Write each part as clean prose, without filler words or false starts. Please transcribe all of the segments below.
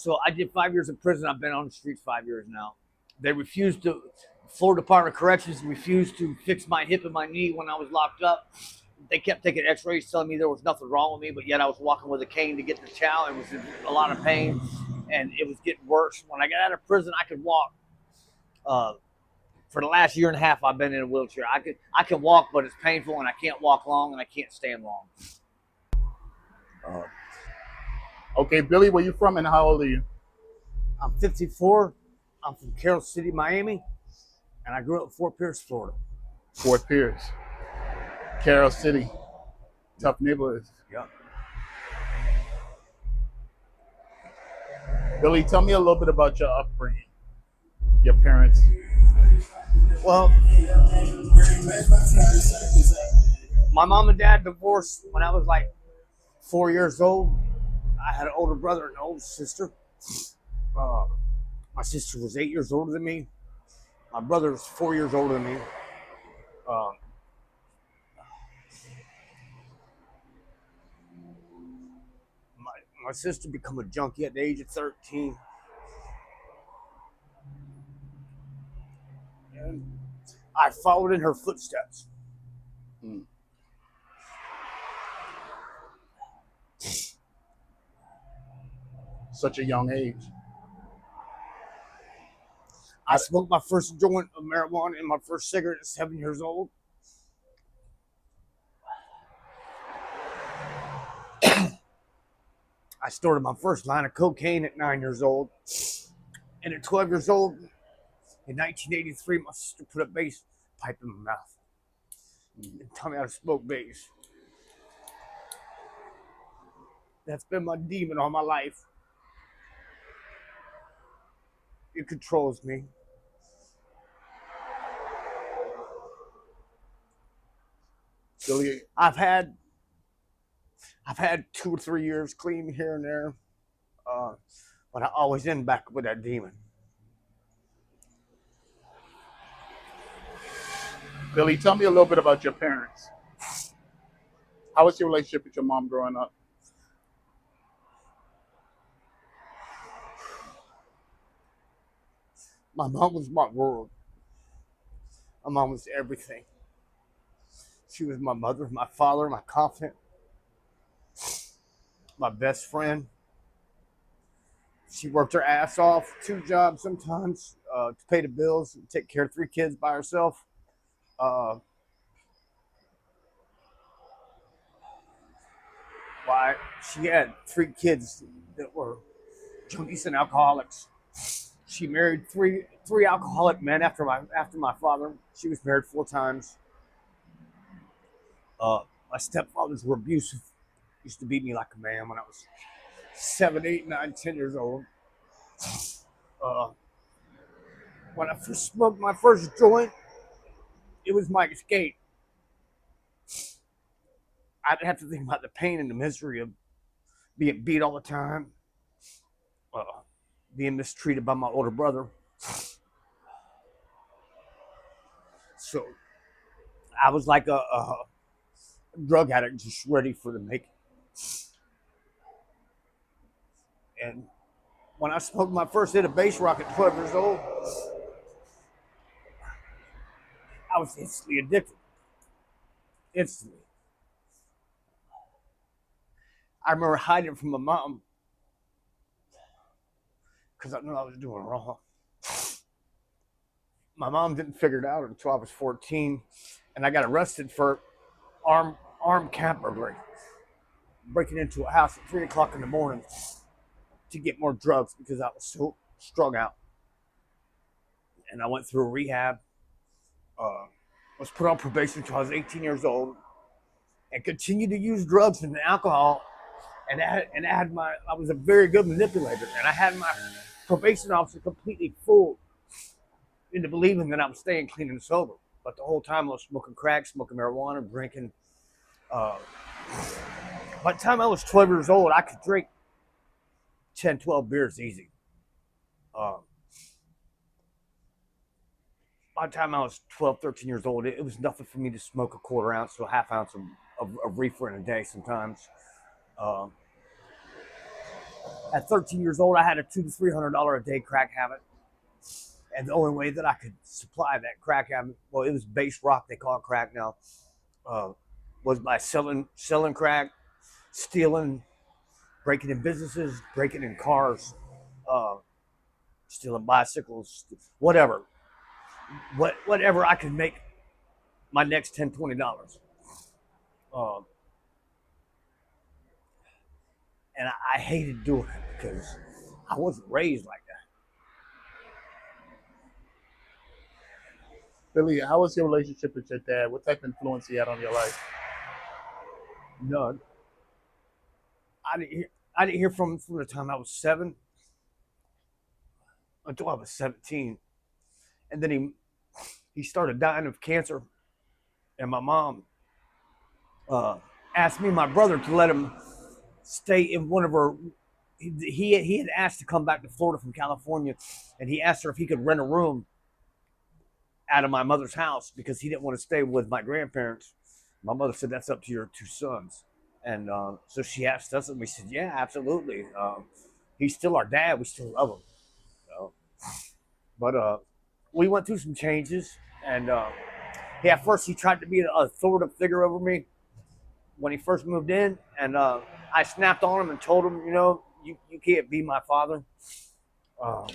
So I did 5 years in prison. I've been on the streets 5 years now. They refused to, Florida Department of Corrections refused to fix my hip and my knee when I was locked up. They kept taking x-rays telling me there was nothing wrong with me, but yet I was walking with a cane to get the chow and was in a lot of pain, and it was getting worse. When I got out of prison, I could walk. For the last year and a half, I've been in a wheelchair. I can walk, but it's painful, and I can't walk long, and I can't stand long. Okay, Billy, where you from and how old are you? I'm 54. I'm from Carroll City, Miami, and I grew up in Fort Pierce, Florida. Fort Pierce, Carroll City, tough neighborhoods. Yeah. Billy, tell me a little bit about your upbringing, your parents. Well, my mom and dad divorced when I was like 4 years old. I had an older brother and an older sister. My sister was 8 years older than me. My brother was 4 years older than me. My sister became a junkie at the age of 13. And I followed in her footsteps. Such a young age. I smoked my first joint of marijuana and my first cigarette at 7 years old. I started my first line of cocaine at 9 years old. And at 12 years old, in 1983, my sister put a bass pipe in my mouth and taught me how to smoke bass. That's been my demon all my life. It controls me. Billy, I've had 2 or 3 years clean here and there, but I always end back with that demon. Billy, tell me a little bit about your parents. How was your relationship with your mom growing up? My mom was my world. My mom was everything. She was my mother, my father, my confidant, my best friend. She worked her ass off, 2 jobs sometimes, to pay the bills and take care of 3 kids by herself. Why? She had 3 kids that were junkies and alcoholics. She married three alcoholic men after my father. She was married 4 times. My stepfathers were abusive. Used to beat me like a man when I was 7, 8, 9, 10 years old. When I first smoked my first joint, it was my escape. I didn't have to think about the pain and the misery of being beat all the time, being mistreated by my older brother. So I was like a drug addict, just ready for the making. And when I smoked my first hit of bass rock at 12 years old, I was instantly addicted. Instantly. I remember hiding from my mom because I knew I was doing wrong. My mom didn't figure it out until I was 14, and I got arrested for armed camp burglary, breaking into a house at 3 o'clock in the morning to get more drugs because I was so strung out. And I went through a rehab. Was put on probation until I was 18 years old, and continued to use drugs and alcohol. And I was a very good manipulator, and I had my probation officer completely fooled into believing that I was staying clean and sober. But the whole time I was smoking crack, smoking marijuana, drinking. By the time I was 12 years old, I could drink 10, 12 beers easy. By the time I was 12, 13 years old, it was nothing for me to smoke a quarter ounce to a half ounce of reefer in a day sometimes. At 13 years old, I had a $200 to $300 a day crack habit. And the only way that I could supply that crack habit, well, it was base rock, they call it crack now, uh, was by selling crack, stealing, breaking in businesses, breaking in cars, uh, stealing bicycles, whatever. Whatever I could make my next $10, $20. Um, and I hated doing it because I wasn't raised like that. Billy, how was your relationship with your dad? What type of influence he had on your life? None. I didn't hear from him from the time I was 7 until I was 17. And then he started dying of cancer. And my mom uh, asked me and my brother to let him stay in one of her. He had asked to come back to Florida from California, and he asked her if he could rent a room out of my mother's house because he didn't want to stay with my grandparents. My mother said, "That's up to your 2 sons." And so she asked us, and we said, "Yeah, absolutely. He's still our dad. We still love him." So, but we went through some changes, and at first he tried to be an authoritative figure over me when he first moved in, and I snapped on him and told him, you can't be my father. Uh,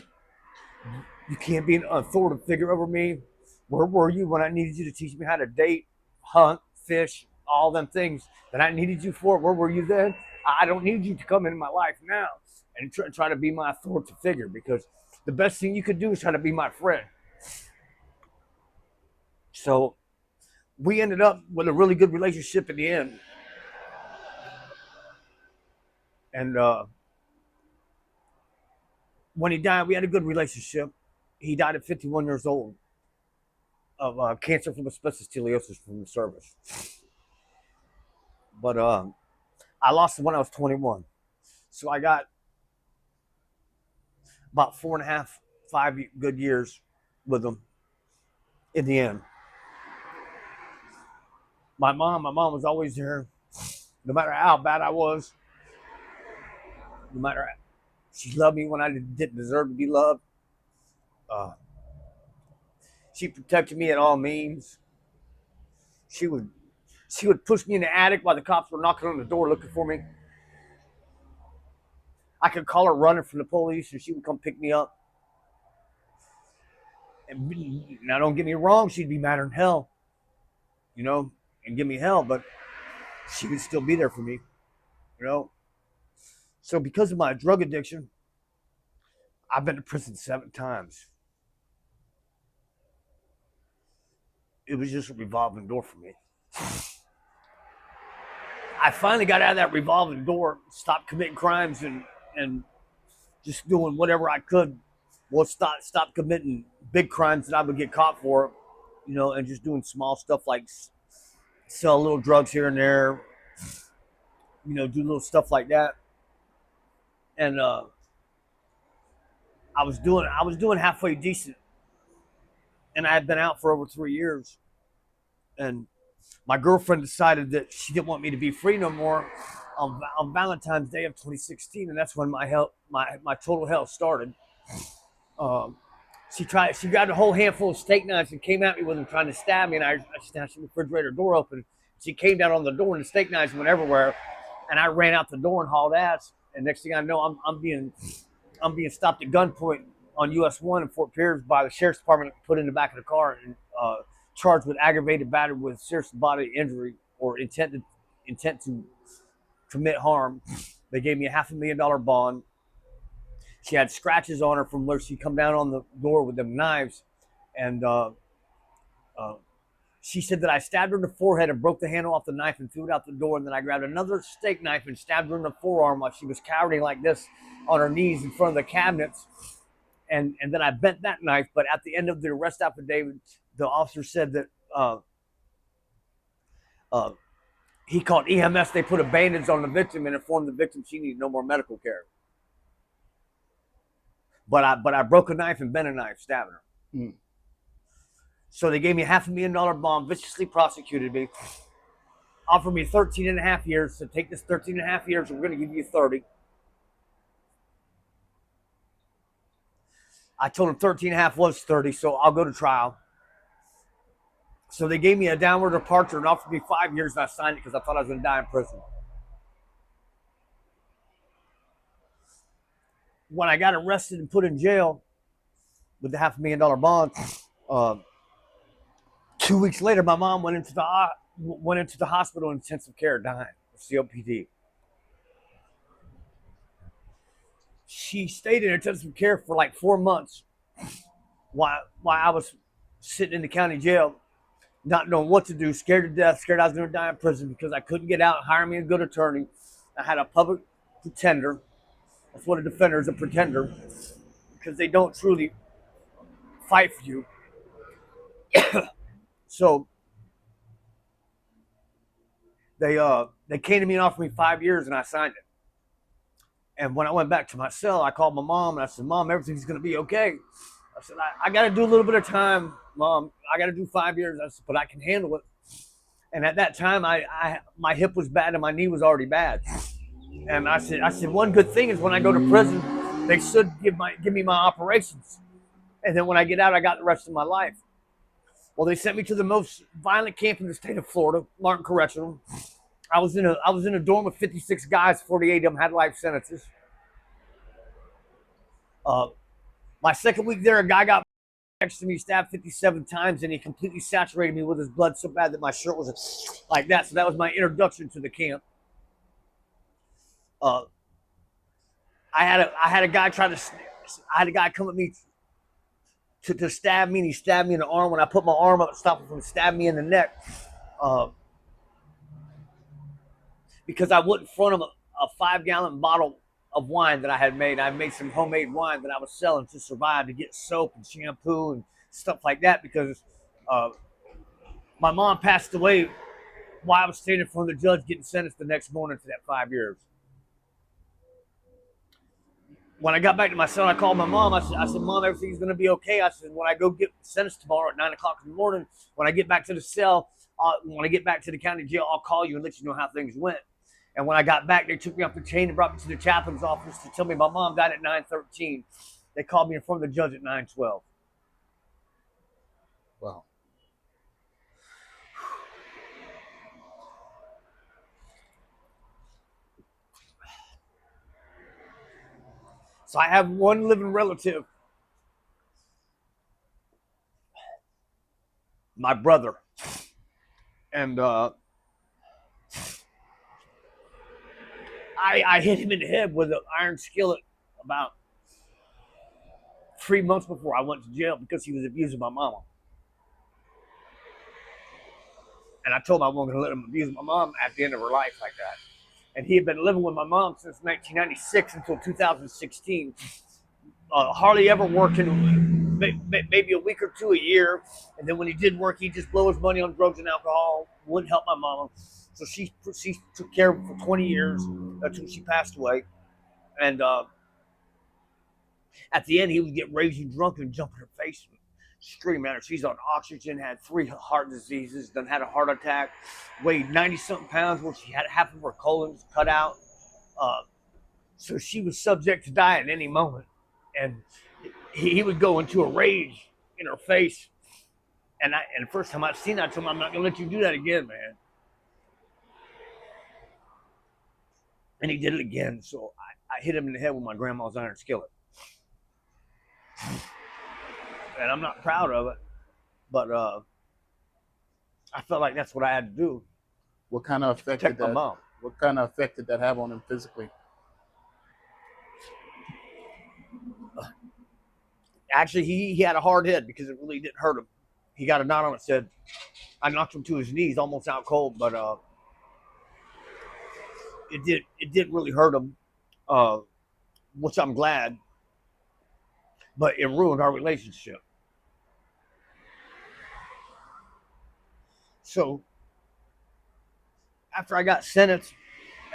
you can't be an authoritative figure over me. Where were you when I needed you to teach me how to date, hunt, fish, all them things that I needed you for? Where were you then? I don't need you to come into my life now and try to be my authoritative figure, because the best thing you could do is try to be my friend. So we ended up with a really good relationship in the end. And when he died, we had a good relationship. He died at 51 years old of cancer from asbestosis from the service. But I lost him when I was 21. So I got about 4.5, 5 good years with him in the end. My mom was always there, no matter how bad I was, no matter, she loved me when I didn't deserve to be loved. Uh, she protected me at all means. She would push me in the attic while the cops were knocking on the door looking for me. I could call her running from the police, and she would come pick me up. And now, don't get me wrong, she'd be madder than hell, and give me hell, but she would still be there for me, you know. So because of my drug addiction, I've been to prison 7 times. It was just a revolving door for me. I finally got out of that revolving door, stopped committing crimes, and just doing whatever I could. Well, stop committing big crimes that I would get caught for, and just doing small stuff like sell little drugs here and there, do little stuff like that. And I was doing halfway decent, and I had been out for over 3 years. And my girlfriend decided that she didn't want me to be free no more on Valentine's Day of 2016, and that's when my total hell started. Um, she grabbed a whole handful of steak knives and came at me with them, trying to stab me, and I snatched the refrigerator door open. She came down on the door, and the steak knives went everywhere, and I ran out the door and hauled ass. And next thing I know, I'm being stopped at gunpoint on US 1 in Fort Pierce by the sheriff's department, put in the back of the car, and charged with aggravated battery with serious bodily injury or intent to commit harm. They gave me a $500,000 bond. She had scratches on her from where she come down on the door with them knives, and she said that I stabbed her in the forehead and broke the handle off the knife and threw it out the door. And then I grabbed another steak knife and stabbed her in the forearm while she was cowering like this on her knees in front of the cabinets. And then I bent that knife. But at the end of the arrest affidavit, the officer said that he called EMS. They put a bandage on the victim and informed the victim she needed no more medical care. But I broke a knife and bent a knife, stabbing her. Mm. So they gave me a $500,000 bond, viciously prosecuted me, offered me 13.5 years. So take this 13.5 years, and we're going to give you 30. I told him 13 and a half was 30, so I'll go to trial. So they gave me a downward departure and offered me 5 years, and I signed it because I thought I was going to die in prison. When I got arrested and put in jail with the $500,000 bond, 2 weeks later, my mom went into the hospital in intensive care, dying of COPD. She stayed in intensive care for like 4 months while I was sitting in the county jail, not knowing what to do, scared to death, scared I was going to die in prison because I couldn't get out, hire me a good attorney. I had a public pretender. That's what a defender is, a pretender, because they don't truly fight for you. So they came to me and offered me 5 years, and I signed it. And when I went back to my cell, I called my mom and I said, "Mom, everything's going to be okay." I said, I got to do a little bit of time, Mom. I got to do 5 years. I said, but I can handle it. And at that time, my hip was bad and my knee was already bad. And I said, one good thing is when I go to prison, they should give me my operations. And then when I get out, I got the rest of my life. Well, they sent me to the most violent camp in the state of Florida, Martin Correctional. I was in a dorm with 56 guys. 48 of them had life sentences. My second week there, a guy got next to me, stabbed 57 times, and he completely saturated me with his blood so bad that my shirt was like that. So that was my introduction to the camp. I had a guy come at me to stab me, and he stabbed me in the arm. When I put my arm up to stop him from stabbing me in the neck, because I wouldn't front him a 5-gallon bottle of wine that I had made. I made some homemade wine that I was selling to survive, to get soap and shampoo and stuff like that, because my mom passed away while I was standing in front of the judge getting sentenced the next morning to that 5 years. When I got back to my cell, I called my mom. I said, Mom, everything's going to be okay. I said, when I go get sentenced tomorrow at 9 o'clock in the morning, when I get back to the cell, when I get back to the county jail, I'll call you and let you know how things went. And when I got back, they took me off the chain and brought me to the chaplain's office to tell me my mom died at 9:13. They called me in front of the judge at 9:12. Wow. So I have one living relative, my brother. And I hit him in the head with an iron skillet about 3 months before I went to jail because he was abusing my mama. And I told him I wasn't going to let him abuse my mom at the end of her life like that. And he had been living with my mom since 1996 until 2016. Hardly ever working, maybe a week or two a year. And then when he did work, he'd just blow his money on drugs and alcohol. Wouldn't help my mama. So she took care of him for 20 years until she passed away. And at the end, he would get raging drunk and jump in her face and scream at her. She's on oxygen, had 3 heart diseases, then had a heart attack, weighed 90-something pounds, where she had half of her colons cut out. So she was subject to die at any moment. And he would go into a rage in her face. And the first time I'd seen that, I told him, I'm not going to let you do that again, man. And he did it again. So I hit him in the head with my grandma's iron skillet. And I'm not proud of it, but I felt like that's what I had to do. What kind of effect did that? Mom. What kind of effect did that have on him physically? Actually, he had a hard head because it really didn't hurt him. He got a knot on his head. I knocked him to his knees, almost out cold, but it didn't really hurt him, which I'm glad. But it ruined our relationship. So after I got sentenced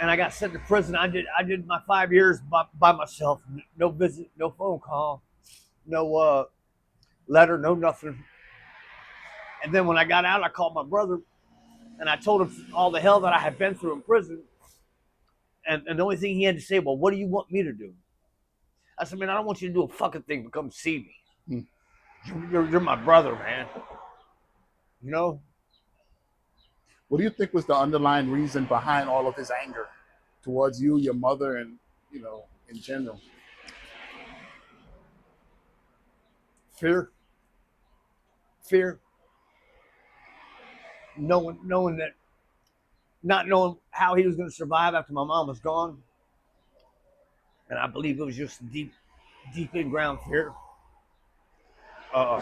and I got sent to prison, I did my 5 years by myself. No visit, no phone call, no letter, no nothing. And then when I got out, I called my brother and I told him all the hell that I had been through in prison. And the only thing he had to say, well, what do you want me to do? I said, man, I don't want you to do a fucking thing, but come see me. Hmm. You're my brother, man. You know? What do you think was the underlying reason behind all of his anger towards you, your mother, and in general? Fear. Fear. Knowing that, not knowing how he was going to survive after my mom was gone. And I believe it was just deep in ground fear. Uh,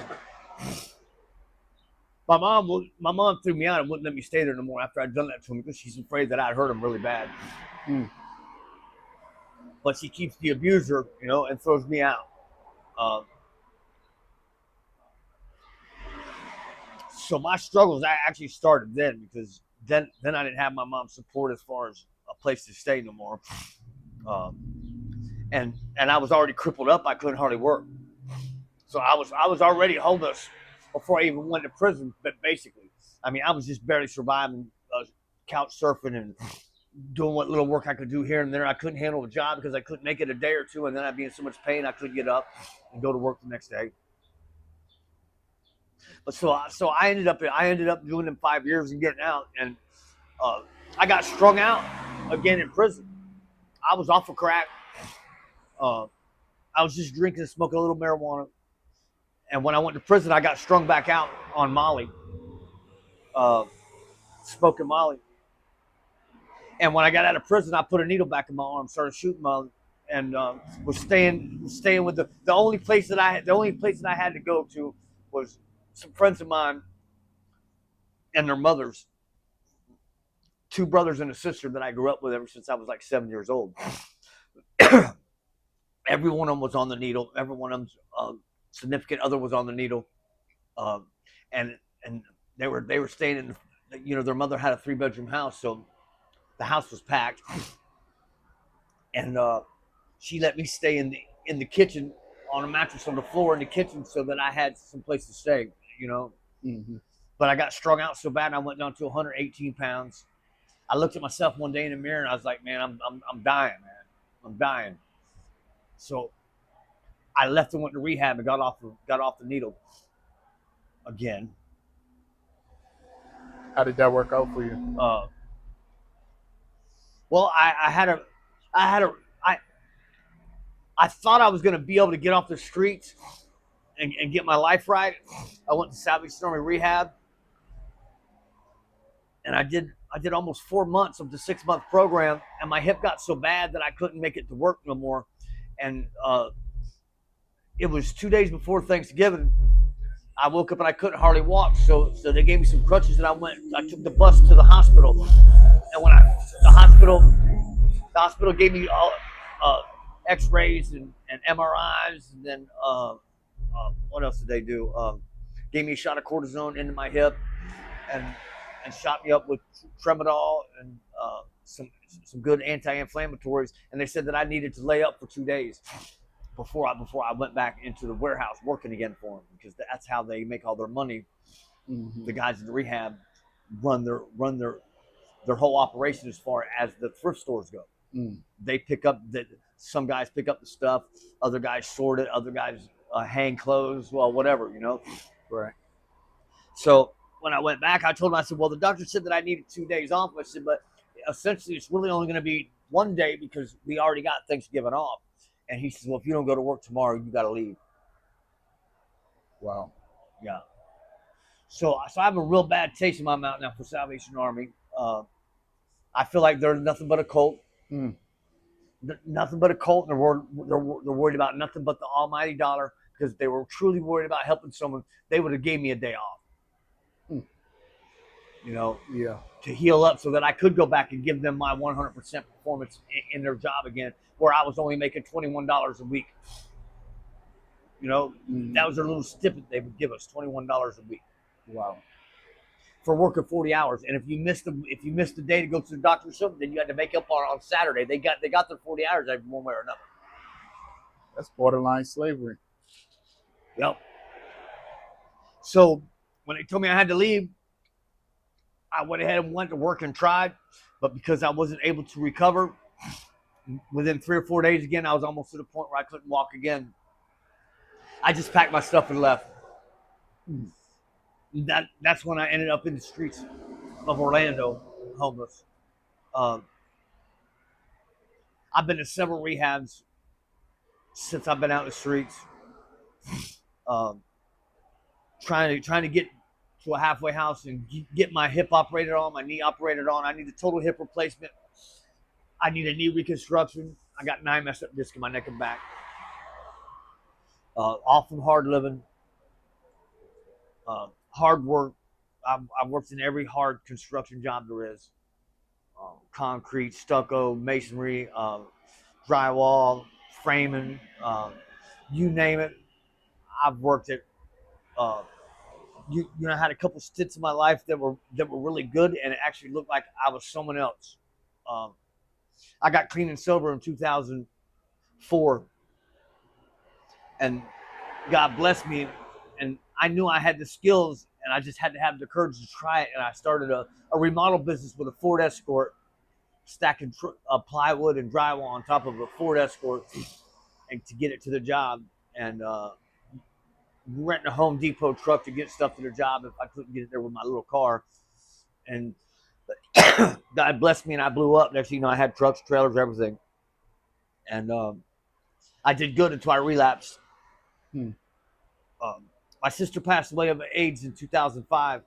my mom threw me out and wouldn't let me stay there no more after I'd done that to him because she's afraid that I'd hurt him really bad. Mm. But she keeps the abuser, and throws me out. So my struggles I actually started then because then I didn't have my mom's support as far as a place to stay no more. And I was already crippled up. I couldn't hardly work. So I was already homeless before I even went to prison. But basically, I mean, I was just barely surviving, couch surfing and doing what little work I could do here and there. I couldn't handle the job because I couldn't make it a day or two, and then I'd be in so much pain I couldn't get up and go to work the next day. But so I ended up doing them 5 years and getting out, and I got strung out again in prison. I was off of crack. Uh, I was just drinking and smoking a little marijuana. And when I went to prison, I got strung back out on Molly, uh, smoking Molly. And when I got out of prison, I put a needle back in my arm, started shooting Molly, and was staying with the only place that I had to go to was some friends of mine and their mothers, two brothers and a sister that I grew up with ever since I was like 7 years old. Every one of them was on the needle. Every one of them's significant other was on the needle, um, and they were staying in. Their mother had a 3-bedroom house, so the house was packed, and she let me stay in the kitchen on a mattress on the floor in the kitchen so that I had some place to stay. Mm-hmm. But I got strung out so bad, and I went down to 118 pounds. I looked at myself one day in the mirror, and I was like, man, I'm dying, man. I'm dying. So I left and went to rehab and got off the needle again. How did that work out for you? Well, I had a I thought I was going to be able to get off the streets and get my life right. I went to Salvation Army rehab, and I did almost 4 months of the 6-month program, and my hip got so bad that I couldn't make it to work no more. And it was 2 days before Thanksgiving. I woke up and I couldn't hardly walk, so they gave me some crutches, and I took the bus to the hospital. And when the hospital gave me all X-rays and MRIs, and then what else did they do? Gave me a shot of cortisone into my hip, and shot me up with Tramadol and some good anti-inflammatories. And they said that I needed to lay up for 2 days before I went back into the warehouse working again for them, because that's how they make all their money. Mm-hmm. The guys in the rehab run their whole operation as far as the thrift stores go. Mm. They pick up some guys pick up the stuff, other guys sort it, other guys hang clothes, well, whatever. Right. So when I went back, I told him, I said, well, the doctor said that I needed 2 days off. I said, but essentially it's really only going to be 1 day because we already got Thanksgiving off. And he says, well, if you don't go to work tomorrow, you got to leave. Wow. Yeah. So I have a real bad taste in my mouth now for Salvation Army. I feel like they're nothing but a cult. Mm. Nothing but a cult. They're worried about nothing but the almighty dollar, because if they were truly worried about helping someone, they would have gave me a day off. Mm. Yeah. To heal up so that I could go back and give them my 100% performance in their job again, where I was only making $21 a week. That was their little stipend they would give us, $21 a week. Wow. For working 40 hours. And if you missed the day to go to the doctor or something, then you had to make up on Saturday. They got their 40 hours every one way or another. That's borderline slavery. Yep. So when they told me I had to leave, I went ahead and went to work and tried, but because I wasn't able to recover, Within 3 or 4 days again, I was almost to the point where I couldn't walk again. I just packed my stuff and left. That's when I ended up in the streets of Orlando, homeless. Um, I've been to several rehabs since I've been out in the streets, um, trying to get to a halfway house and get my hip operated on, my knee operated on. I need a total hip replacement. I need a knee reconstruction. I got 9 messed up discs in my neck and back. All from hard living, hard work. I've worked in every hard construction job there is: concrete, stucco, masonry, drywall, framing, you name it. I've worked it. Uh, I had a couple stints in my life that were really good, and it actually looked like I was someone else. Um, I got clean and sober in 2004, and God blessed me, and I knew I had the skills, and I just had to have the courage to try it. And I started a remodel business with a Ford Escort, stacking plywood and drywall on top of a Ford Escort, and to get it to the job, and renting a Home Depot truck to get stuff to their job if I couldn't get it there with my little car. And God blessed me, and I blew up. Next thing you know, I had trucks, trailers, everything, and I did good until I relapsed. My sister passed away of AIDS in 2005.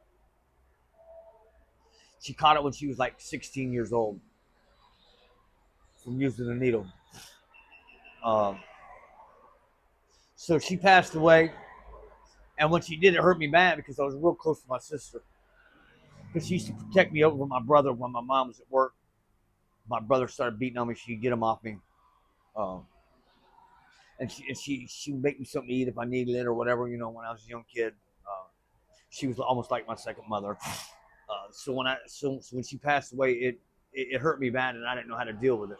She caught it when she was like 16 years old from using a needle. Um, so she passed away, and when she did, it hurt me bad because I was real close to my sister. Because she used to protect me over my brother when my mom was at work. My brother started beating on me. She'd get him off me. Um, and she would make me something to eat if I needed it or whatever, when I was a young kid. She was almost like my second mother. So when she passed away, it hurt me bad, and I didn't know how to deal with it.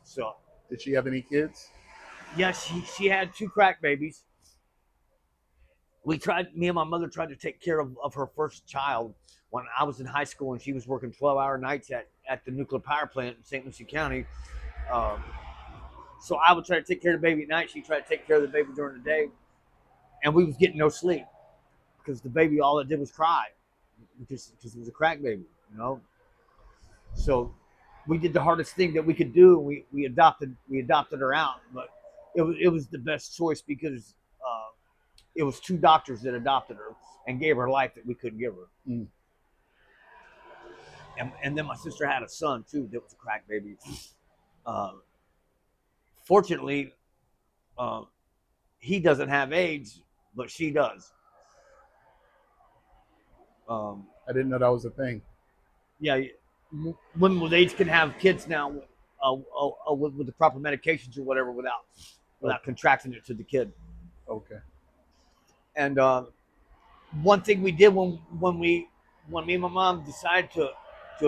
So Did she have any kids? yeah, she had 2 crack babies. Me and my mother tried to take care of her first child when I was in high school, and she was working 12-hour nights at the nuclear power plant in St. Lucie County. Um, so I would try to take care of the baby at night. She tried to take care of the baby during the day, and we was getting no sleep because the baby, all it did was cry because it was a crack baby. So we did the hardest thing that we could do. We adopted her out, but it was the best choice because it was 2 doctors that adopted her and gave her life that we couldn't give her. And then my sister had a son too that was a crack baby. Fortunately, he doesn't have AIDS, but she does. I didn't know that was a thing. Yeah, women with AIDS can have kids now with the proper medications or whatever without contracting it to the kid. Okay. And one thing we did when me and my mom decided to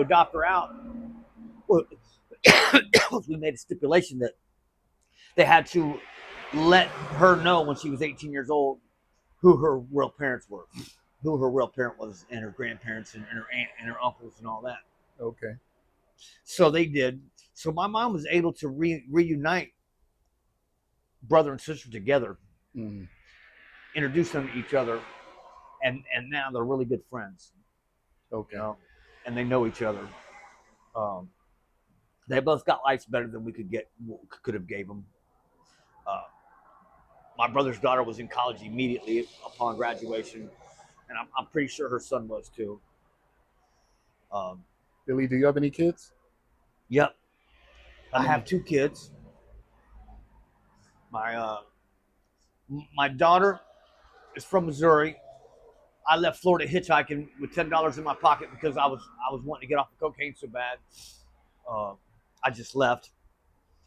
adopt her out, was we made a stipulation that they had to let her know when she was 18 years old who her real parents were, who her real parent was, and her grandparents and her aunt and her uncles and all that. Okay. So they did. So my mom was able to reunite brother and sister together, introduce them to each other, and now they're really good friends. Okay. And they know each other. They both got lives better than we could have gave them. My brother's daughter was in college immediately upon graduation, and I'm pretty sure her son was too. Billy, do you have any kids? Yep, I have 2 kids. My daughter is from Missouri. I left Florida hitchhiking with $10 in my pocket because I was wanting to get off the cocaine so bad. I just left,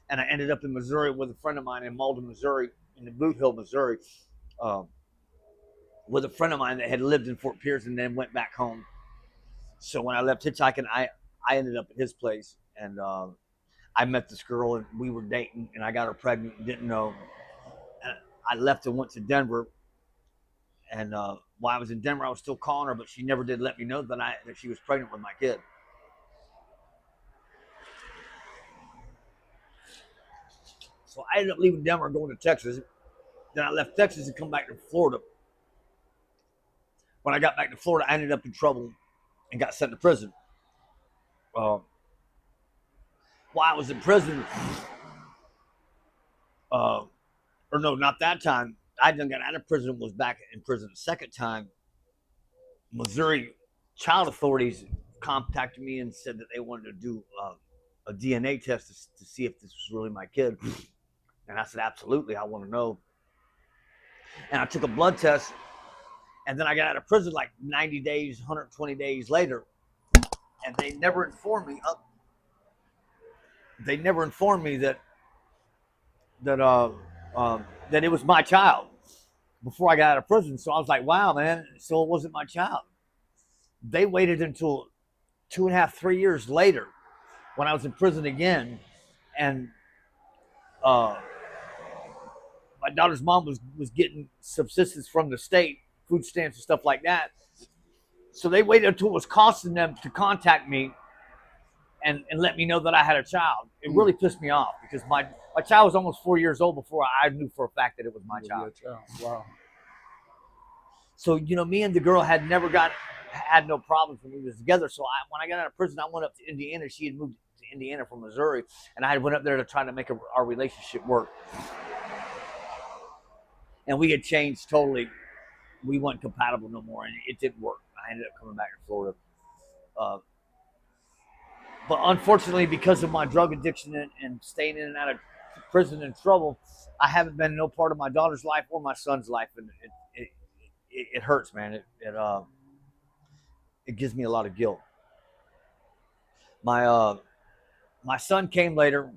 and I ended up in Missouri with a friend of mine in Malden, Missouri, in the Boot Hill, Missouri, with a friend of mine that had lived in Fort Pierce and then went back home. So when I left hitchhiking, I ended up at his place, and I met this girl, and we were dating, and I got her pregnant and didn't know. And I left and went to Denver. And while I was in Denver, I was still calling her, but she never did let me know that she was pregnant with my kid. So I ended up leaving Denver and going to Texas. Then I left Texas and come back to Florida. When I got back to Florida, I ended up in trouble and got sent to prison. While I was in prison, or no, not that time. I done got out of prison, was back in prison the second time. Missouri child authorities contacted me and said that they wanted to do a DNA test to see if this was really my kid. And I said, absolutely, I want to know. And I took a blood test, and then I got out of prison like 90 days, 120 days later, and they never informed me. They never informed me that that it was my child before I got out of prison. So I was like, wow, man, so it wasn't my child. They waited until 2.5, 3 years later when I was in prison again, and my daughter's mom was getting subsistence from the state, food stamps and stuff like that. So they waited until it was costing them to contact me and let me know that I had a child. It really pissed me off because my child was almost 4 years old before I knew for a fact that it was my child. Wow. So, me and the girl had no problems when we was together. So when I got out of prison, I went up to Indiana. She had moved to Indiana from Missouri, and I went up there to try to make our relationship work. And we had changed totally. We weren't compatible no more, and it didn't work. I ended up coming back to Florida. But unfortunately, because of my drug addiction and staying in and out of prison and trouble, I haven't been no part of my daughter's life or my son's life, and it hurts, man. It gives me a lot of guilt. My son came later,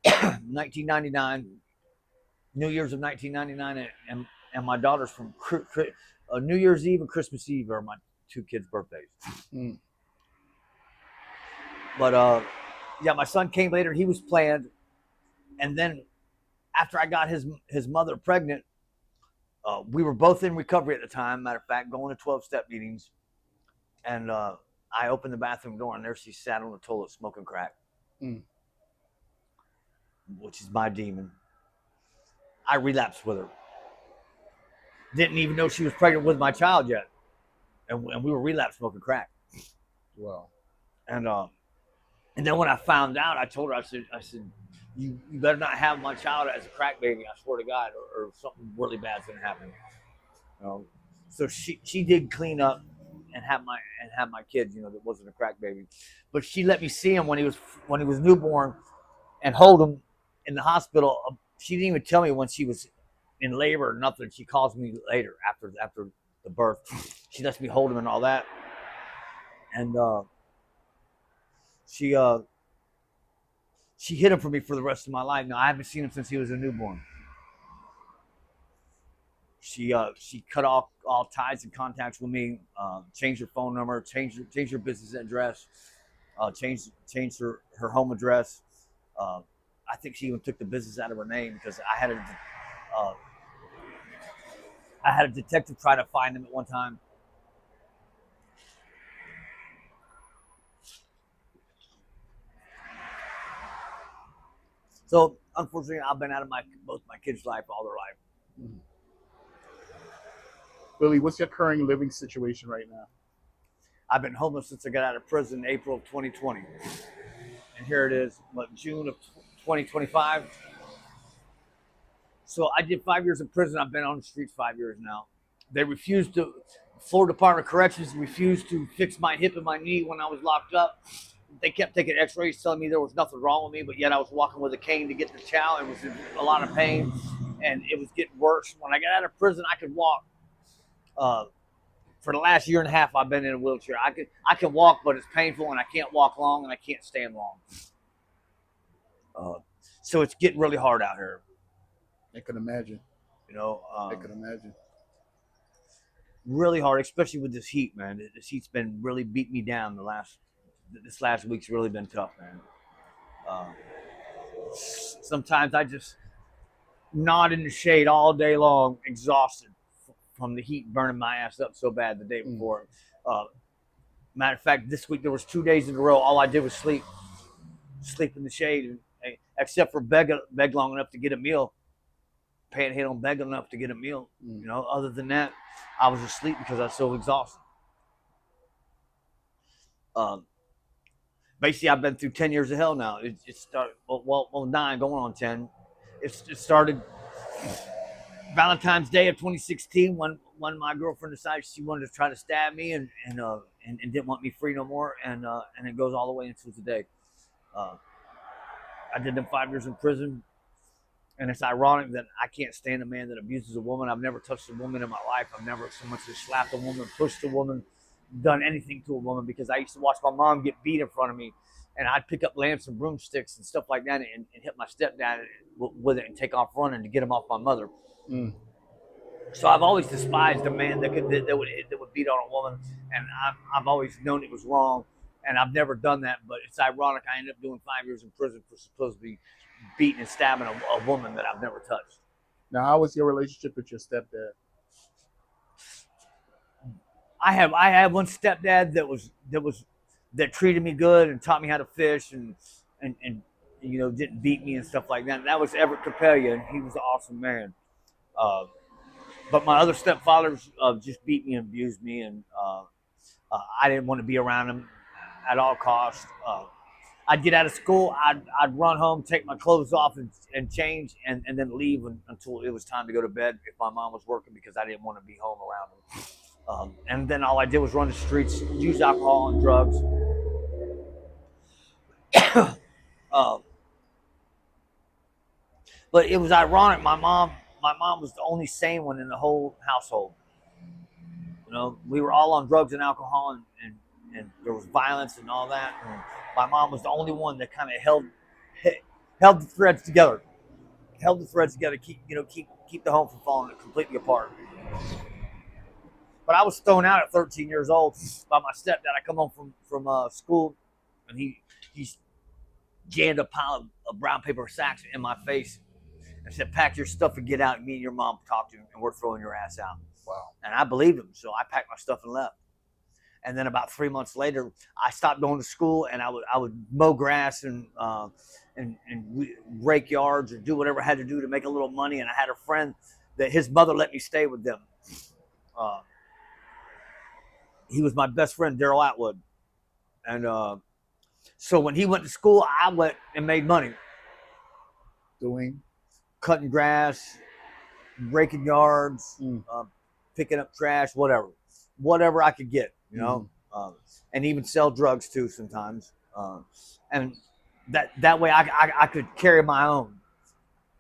1999, New Year's of 1999, and my daughter's from New Year's Eve and Christmas Eve are my two kids' birthdays. But yeah, my son came later. He was planned, and then after I got his mother pregnant, we were both in recovery at the time. Matter of fact, going to 12-step meetings, and I opened the bathroom door, and there she sat on the toilet smoking crack, which is my demon. I relapsed with her. Didn't even know she was pregnant with my child yet, and we were relapsed smoking crack. Wow. And then when I found out, I told her, I said, you better not have my child as a crack baby. I swear to God, or something really bad's gonna happen. So she did clean up and have my kid, that wasn't a crack baby, but she let me see him when he was newborn and hold him in the hospital. She didn't even tell me when she was in labor or nothing. She calls me later after the birth. She lets me hold him and all that, and she hid him from me for the rest of my life. Now I haven't seen him since he was a newborn. She cut off all ties and contacts with me. Changed her phone number. Changed her business address. Changed her home address. I think she even took the business out of her name because I had a detective try to find him at one time. So unfortunately, I've been out of both my kids' life all their life. Billy, what's your current living situation right now? I've been homeless since I got out of prison in April of 2020. And here it is, June of 2025. So I did 5 years in prison. I've been on the streets 5 years now. Florida Department of Corrections refused to fix my hip and my knee when I was locked up. They kept taking x-rays telling me there was nothing wrong with me, but yet I was walking with a cane to get the chow and was in a lot of pain, and it was getting worse. When I got out of prison, I could walk. For the last year and a half, I've been in a wheelchair. I can walk, but it's painful, and I can't walk long, and I can't stand long. So it's getting really hard out here. I can imagine. I can imagine. Really hard, especially with this heat, man. This heat's been really beating me down. This last week's really been tough, man. Sometimes I just nod in the shade all day long, exhausted from the heat burning my ass up so bad the day before. Matter of fact, this week there was 2 days in a row. All I did was sleep in the shade, except for beg long enough to get a meal. Panhandle beg enough to get a meal. You know, other than that, I was asleep because I was so exhausted. Basically, I've been through 10 years of hell now. It started, well, 9 going on 10. It started Valentine's Day of 2016 when my girlfriend decided she wanted to try to stab me and didn't want me free no more, and it goes all the way until today. I did them 5 years in prison, and it's ironic that I can't stand a man that abuses a woman. I've never touched a woman in my life. I've never so much as slapped a woman, pushed a woman, done anything to a woman, because I used to watch my mom get beat in front of me, and I'd pick up lamps and broomsticks and stuff like that and hit my stepdad with it and take off running to get him off my mother. So I've always despised a man that would beat on a woman, and I've always known it was wrong, and I've never done that. But it's ironic I ended up doing 5 years in prison for supposedly beating and stabbing a woman that I've never touched. Now, how was your relationship with your stepdad? I had one stepdad that treated me good and taught me how to fish and you know, didn't beat me and stuff like that. And that was Everett Capella, and he was an awesome man. But my other stepfathers just beat me and abused me, and I didn't want to be around them at all costs. I'd get out of school, I'd run home, take my clothes off and change, and then leave until it was time to go to bed if my mom was working, because I didn't want to be home around them. And then all I did was run the streets, use alcohol and drugs. But it was ironic. My mom was the only sane one in the whole household. You know, we were all on drugs and alcohol, and there was violence and all that. And my mom was the only one that kind of held the threads together. Keep the home from falling completely apart. But I was thrown out at 13 years old by my stepdad. I come home from school, and he jammed a pile of brown paper sacks in my face and said, "Pack your stuff and get out. Me and your mom talked to you, and we're throwing your ass out." Wow. And I believed him, so I packed my stuff and left. And then about 3 months later, I stopped going to school, and I would mow grass and rake yards or do whatever I had to do to make a little money. And I had a friend that his mother let me stay with them. He was my best friend, Daryl Atwood. And so when he went to school, I went and made money. Doing? Cutting grass, raking yards, picking up trash, whatever I could get, you know, and even sell drugs too sometimes. And that way I could carry my own.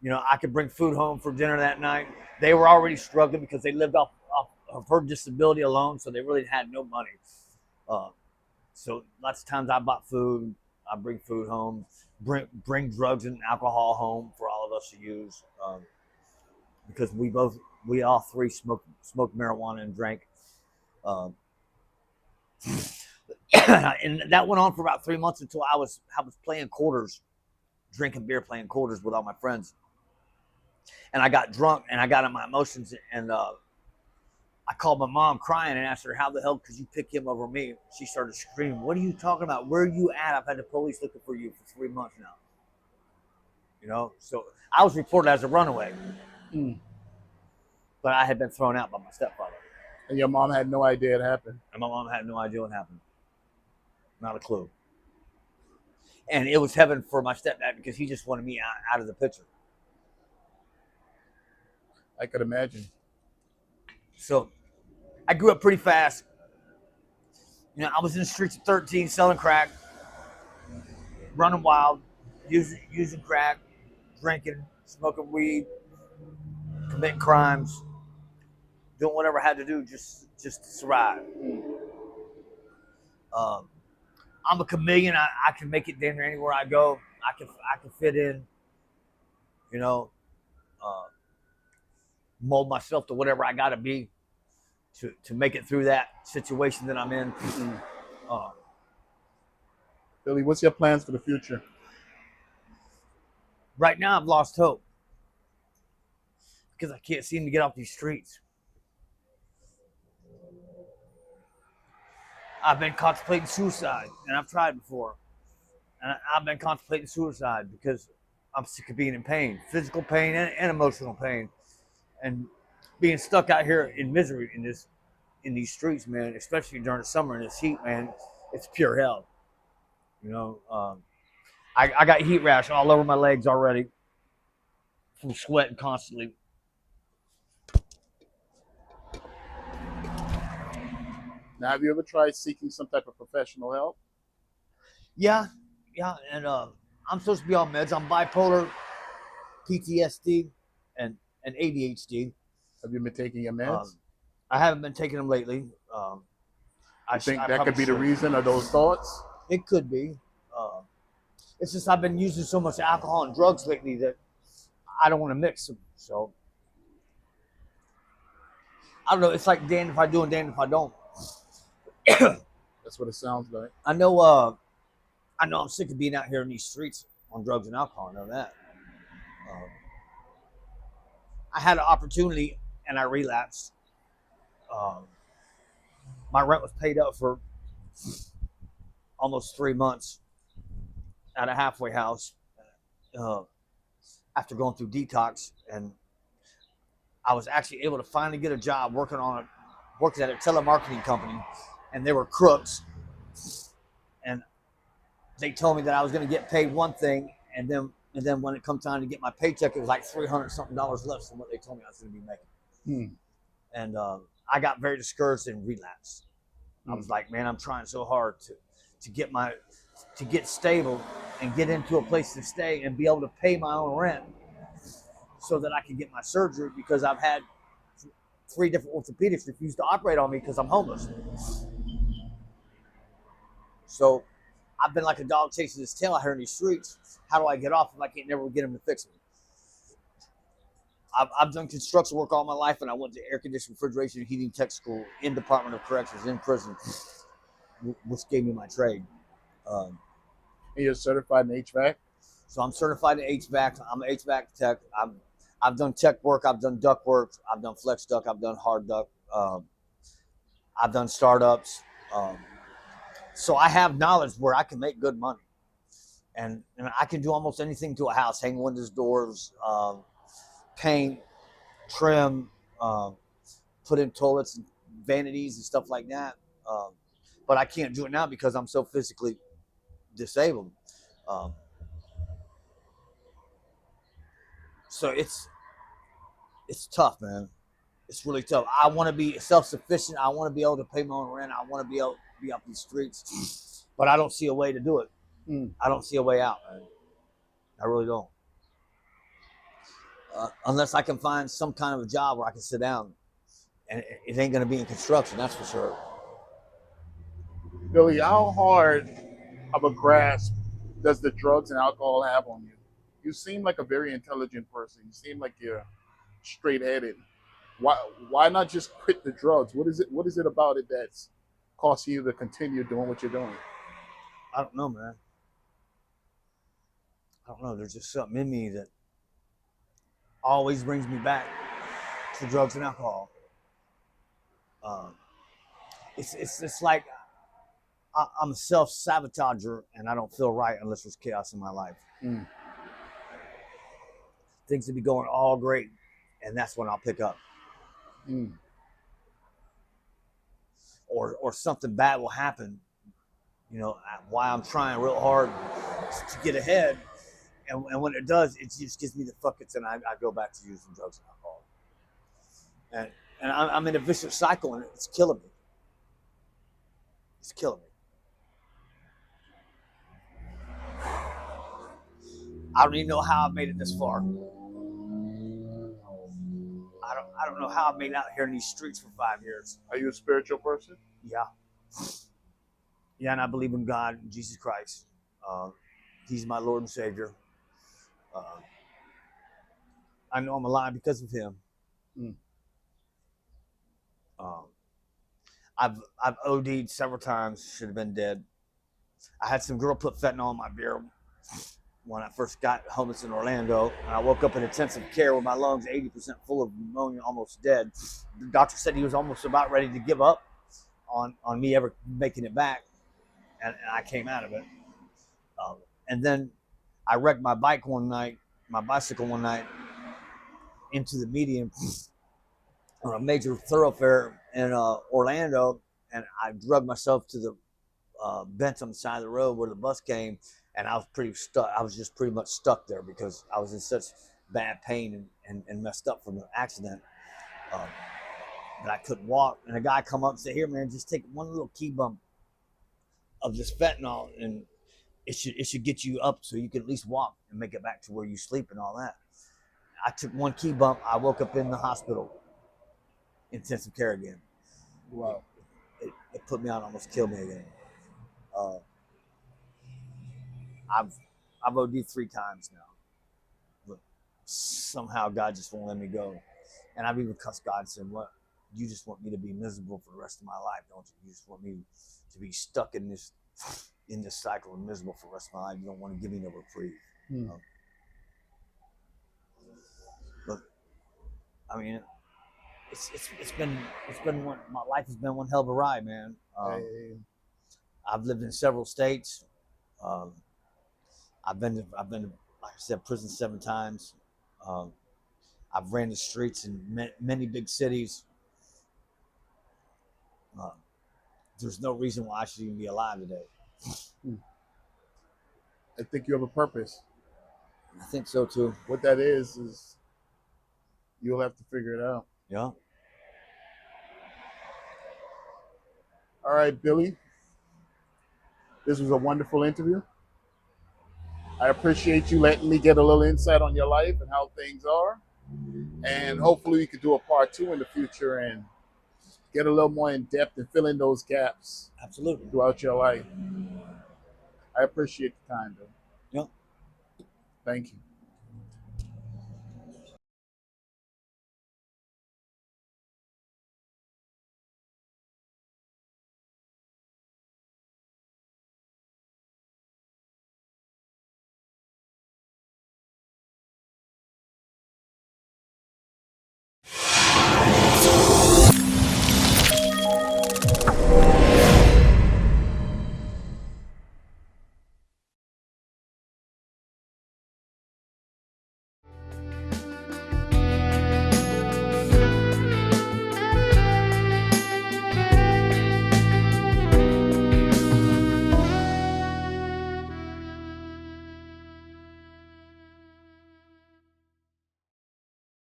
You know, I could bring food home for dinner that night. They were already struggling because they lived off of her disability alone, so they really had no money. So lots of times I bought food. I bring food home, bring drugs and alcohol home for all of us to use, because we all three smoked marijuana and drank. And that went on for about 3 months until I was playing quarters, drinking beer, playing quarters with all my friends. And I got drunk and I got in my emotions, and I called my mom crying and asked her, "How the hell could you pick him over me?" She started screaming, "What are you talking about? Where are you at? I've had the police looking for you for 3 months now." You know, so I was reported as a runaway. But I had been thrown out by my stepfather. And your mom had no idea it happened? And my mom had no idea what happened. Not a clue. And it was heaven for my stepdad, because he just wanted me out of the picture. I could imagine. So I grew up pretty fast. You know, I was in the streets at 13 selling crack, running wild, using crack, drinking, smoking weed, committing crimes, doing whatever I had to do just to survive. I'm a chameleon. I can make it damn near anywhere I go. I can fit in, you know, mold myself to whatever I got to be to make it through that situation that I'm in. Billy, what's your plans for the future? Right now, I've lost hope because I can't seem to get off these streets. I've been contemplating suicide, and I've tried before. And I've been contemplating suicide because I'm sick of being in pain, physical pain and emotional pain, and being stuck out here in misery in these streets, man. Especially during the summer in this heat, man. It's pure hell. You know, I got heat rash all over my legs already from sweating constantly. Now, have you ever tried seeking some type of professional help? Yeah, yeah, and I'm supposed to be on meds. I'm bipolar, PTSD, and ADHD. Have you been taking your Um, meds? I haven't been taking them lately. You think I that could probably be the should. reason of those thoughts? It could be. Uh, it's just I've been using so much alcohol and drugs lately that I don't want to mix them. So I don't know. It's like damned if I do and damned if I don't. That's what it sounds like. I know. I know I'm sick of being out here in these streets on drugs and alcohol. I know that. Um, I had an opportunity and I relapsed. Um, my rent was paid up for almost 3 months at a halfway house uh, after going through detox, and I was actually able to finally get a job working at a telemarketing company, and they were crooks, and they told me that I was going to get paid one thing, and then when it come time to get my paycheck, it was like $300 something less than what they told me I was going to be making. Hmm. And I got very discouraged and relapsed. I was like, man, I'm trying so hard to get stable and get into a place to stay and be able to pay my own rent so that I can get my surgery, because I've had 3 different orthopedics refuse to operate on me because I'm homeless. So I've been like a dog chasing his tail out here in these streets. How do I get off if I can't never get him to fix me? I've done construction work all my life, and I went to air conditioning, refrigeration, and heating tech school in Department of Corrections in prison, which gave me my trade. Um, And you're certified in HVAC? so I'm certified in HVAC. I'm an HVAC tech. I've done tech work. I've done duct work. I've done flex duct. I've done hard duct. I've done startups. Um, so I have knowledge where I can make good money, and I can do almost anything to a house: hang windows, doors, paint, trim, put in toilets and vanities and stuff like that. But I can't do it now because I'm so physically disabled. Um, so it's tough, man. It's really tough. I want to be self-sufficient. I want to be able to pay my own rent. I want to be able to be up these streets, but I don't see a way to do it. I don't see a way out, man. I really don't. Unless I can find some kind of a job where I can sit down, and it ain't gonna be in construction. That's for sure. Billy, how hard of a grasp does the drugs and alcohol have on you? You seem like a very intelligent person. You seem like you're straight headed. Why not just quit the drugs? What is it about it that's causing you to continue doing what you're doing? I don't know, man. I don't know. There's just something in me that always brings me back to drugs and alcohol. Um, it's like I'm a self sabotager, and I don't feel right unless there's chaos in my life. Mm. Things will be going all great, and that's when I'll pick up. Mm. Or something bad will happen. You know, why I'm trying real hard to get ahead, and when it does, it just gives me the fuckets, and I go back to using drugs and alcohol. And I'm in a vicious cycle, and it's killing me. It's killing me. I don't even know how I've made it this far. I don't know how I've made it out here in these streets for 5 years. Are you a spiritual person? Yeah. Yeah, and I believe in God, Jesus Christ. He's my Lord and Savior. Uh, I know I'm alive because of Him. Mm. I've OD'd several times. Should have been dead. I had some girl put fentanyl in my beer when I first got homeless in Orlando. And I woke up in intensive care with my lungs 80% full of pneumonia, almost dead. The doctor said he was almost about ready to give up on me ever making it back, and I came out of it. And then I wrecked my bicycle one night into the median on a major thoroughfare in Orlando, and I drugged myself to the bench on the side of the road where the bus came, and I was pretty stuck. I was just pretty much stuck there because I was in such bad pain and messed up from the accident that I couldn't walk. And a guy come up and said, "Here, man, just take one little key bump of this fentanyl, and it should get you up so you can at least walk and make it back to where you sleep and all that." I took one key bump. I woke up in the hospital, intensive care again. Wow. It put me out, almost killed me again. I've OD'd 3 times now, but somehow God just won't let me go. And I've even cussed God and said, "What? You just want me to be miserable for the rest of my life, don't you? You just want me to be stuck in this cycle and miserable for the rest of my life. You don't want to give me no reprieve." But I mean, it's been one. My life has been one hell of a ride, man. I've lived in several states. I've been like I said, prison 7 times. I've ran the streets in many big cities. There's no reason why I should even be alive today. I think you have a purpose. I think so too. What that is you'll have to figure it out. Yeah. All right, Billy. This was a wonderful interview. I appreciate you letting me get a little insight on your life and how things are. And hopefully we could do a part 2 in the future and get a little more in depth and fill in those gaps. Absolutely. Throughout your life. I appreciate the time, though. Yep. Thank you.